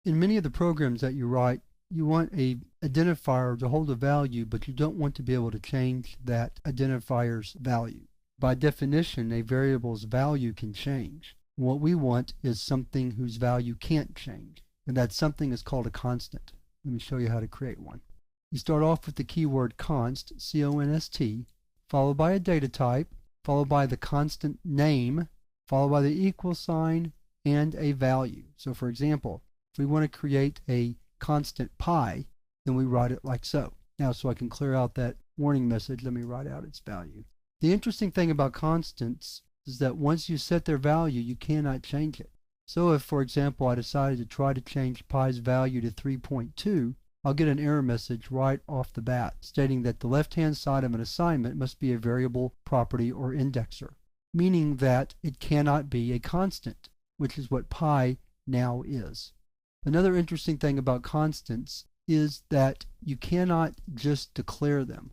In many of the programs that you write, you want a identifier to hold a value, but you don't want to be able to change that identifier's value. By definition, a variable's value can change. What we want is something whose value can't change, and that something is called a constant. Let me show you how to create one. You start off with the keyword const, C-O-N-S-T, followed by a data type, followed by the constant name, followed by the equal sign, and a value. So for example, if we want to create a constant pi, then we write it like so. Now, so I can clear out that warning message, let me write out its value. The interesting thing about constants is that once you set their value, you cannot change it. So if, for example, I decided to try to change pi's value to 3.2, I'll get an error message right off the bat stating that the left-hand side of an assignment must be a variable, property, or indexer, meaning that it cannot be a constant, which is what pi now is. Another interesting thing about constants is that you cannot just declare them.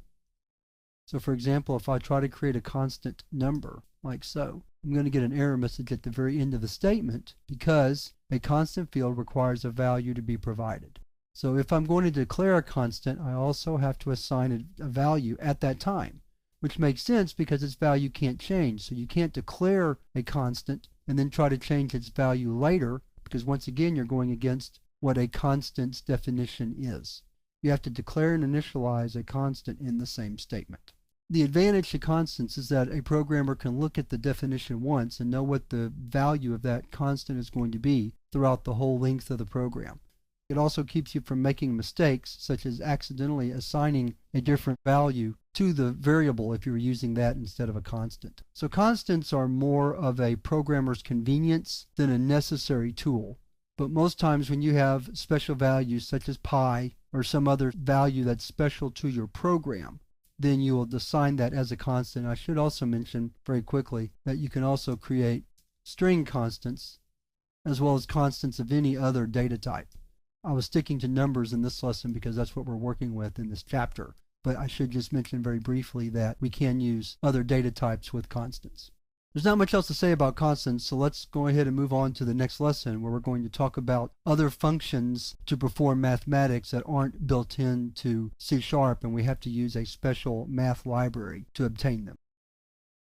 So for example, if I try to create a constant number, like so, I'm going to get an error message at the very end of the statement because a constant field requires a value to be provided. So if I'm going to declare a constant, I also have to assign a value at that time, which makes sense because its value can't change. So you can't declare a constant and then try to change its value later, because once again you're going against what a constant's definition is. You have to declare and initialize a constant in the same statement. The advantage to constants is that a programmer can look at the definition once and know what the value of that constant is going to be throughout the whole length of the program. It also keeps you from making mistakes, such as accidentally assigning a different value to the variable if you're using that instead of a constant. So constants are more of a programmer's convenience than a necessary tool. But most times when you have special values such as pi or some other value that's special to your program, then you will assign that as a constant. I should also mention very quickly that you can also create string constants as well as constants of any other data type. I was sticking to numbers in this lesson because that's what we're working with in this chapter. But I should just mention very briefly that we can use other data types with constants. There's not much else to say about constants, so let's go ahead and move on to the next lesson where we're going to talk about other functions to perform mathematics that aren't built into C# and we have to use a special math library to obtain them.